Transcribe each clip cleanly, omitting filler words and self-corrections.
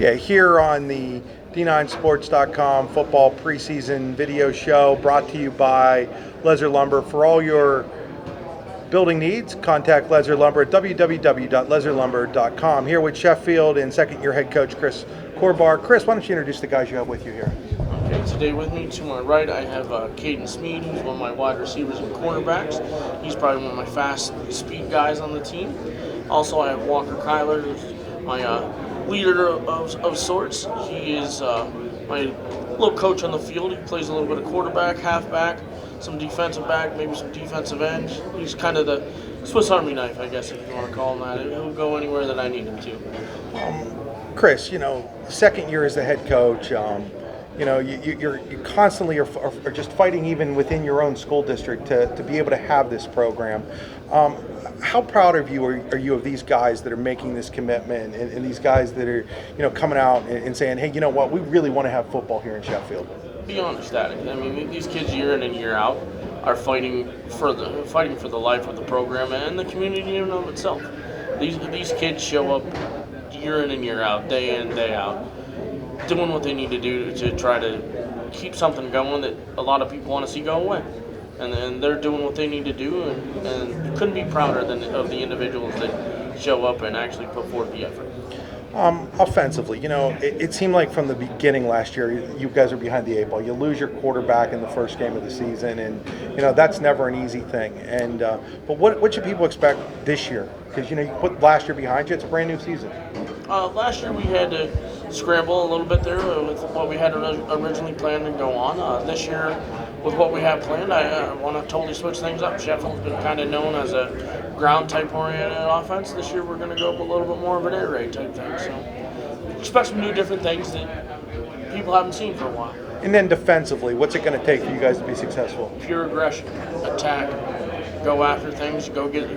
Yeah, here on the D9Sports.com football preseason video show brought to you by Leather Lumber. For all your building needs, contact Leather Lumber at www.leatherlumber.com. Here with Sheffield and second-year head coach Chris Corbar. Chris, why don't you introduce the guys you have with you here? Okay, today with me to my right I have Caden Smead, who's one of my wide receivers and cornerbacks. He's probably one of my fast speed guys on the team. Also, I have Walker Kyler, who's my leader of sorts. He is my little coach on the field. He plays a little bit of quarterback, halfback, some defensive back, maybe some defensive end. He's kind of the Swiss Army knife, I guess, if you want to call him that. He'll go anywhere that I need him to. Chris, second year as the head coach, you constantly are just fighting even within your own school district to be able to have this program. How proud of you are you of these guys that are making this commitment and these guys that are coming out and saying, hey, you know what, we really want to have football here in Sheffield? Beyond ecstatic. I mean, these kids year in and year out are fighting for the life of the program and the community in and of itself. These kids show up year in and year out, day in, day out, doing what they need to do to try to keep something going that a lot of people want to see go away. And they're doing what they need to do, and couldn't be prouder of the individuals that show up and actually put forth the effort. Offensively, it seemed like from the beginning last year, you guys are behind the eight ball. You lose your quarterback in the first game of the season, and that's never an easy thing. And but what should people expect this year? Because you put last year behind you, it's a brand new season. Last year we had to scramble a little bit there with what we had originally planned to go on. This year, with what we have planned, I want to totally switch things up. Sheffield's been kind of known as a ground type oriented offense. This year we're going to go a little bit more of an air raid type thing. So expect some new different things that people haven't seen for a while. And then defensively, what's it going to take for you guys to be successful? Pure aggression, attack, go after things, go get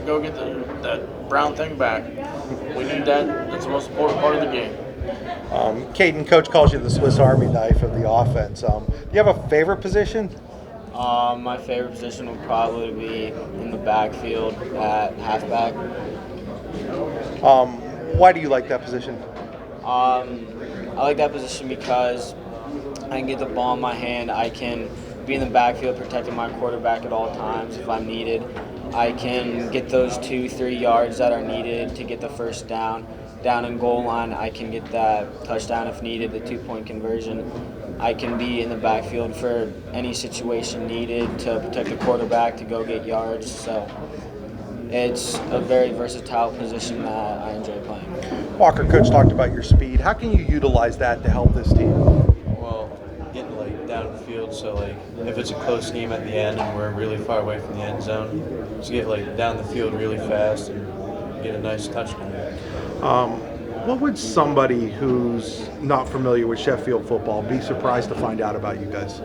that brown thing back. We need that. That's the most important part of the game. Caden, coach calls you the Swiss Army knife of the offense. Do you have a favorite position? My favorite position would probably be in the backfield at halfback. Why do you like that position? I like that position because I can get the ball in my hand. I can be in the backfield protecting my quarterback at all times if I'm needed. I can get those 2-3 yards that are needed to get the first down. Down and goal line, I can get that touchdown if needed, the 2-point conversion. I can be in the backfield for any situation needed to protect the quarterback, to go get yards. So it's a very versatile position that I enjoy playing. Walker, coach talked about your speed. How can you utilize that to help this team? Well, getting down the field, so if it's a close game at the end and we're really far away from the end zone, just get down the field really fast and get a nice touchdown. What would somebody who's not familiar with Sheffield football be surprised to find out about you guys?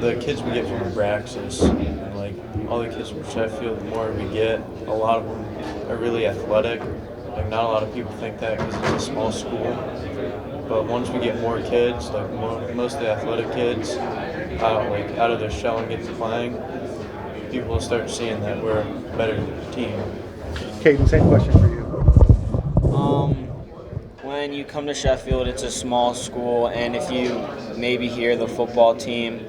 The kids we get from Abraxas, and all the kids from Sheffield, the more we get, a lot of them are really athletic. Not a lot of people think that because it's a small school. But once we get more kids, most of the athletic kids, out of their shell and get to playing, people will start seeing that we're a better team. Caden, same question for you. When you come to Sheffield, it's a small school, and if you maybe hear the football team,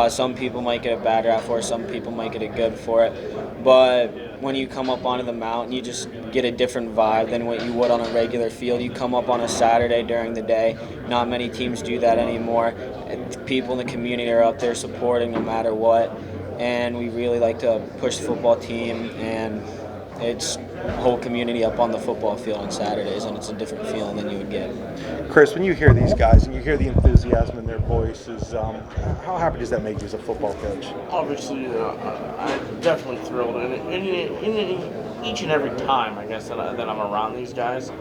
some people might get a bad rap for it, some people might get a good for it. But when you come up onto the mountain, you just get a different vibe than what you would on a regular field. You come up on a Saturday during the day. Not many teams do that anymore. People in the community are up there supporting no matter what. And we really like to push the football team, and it's the whole community up on the football field on Saturdays, and it's a different feeling than you would get. Chris, when you hear these guys and you hear the enthusiasm in their voices, how happy does that make you as a football coach? Obviously, I'm definitely thrilled, and each and every time, I guess, that I'm around these guys,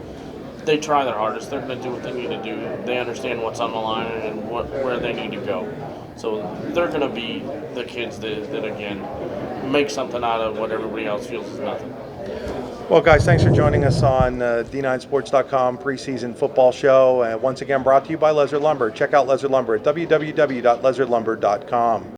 they try their hardest. They're going to do what they need to do. They understand what's on the line and where they need to go. So they're going to be the kids that again, make something out of what everybody else feels is nothing. Well, guys, thanks for joining us on D9Sports.com preseason football show. Once again, brought to you by Leather Lumber. Check out Leather Lumber at www.leatherlumber.com.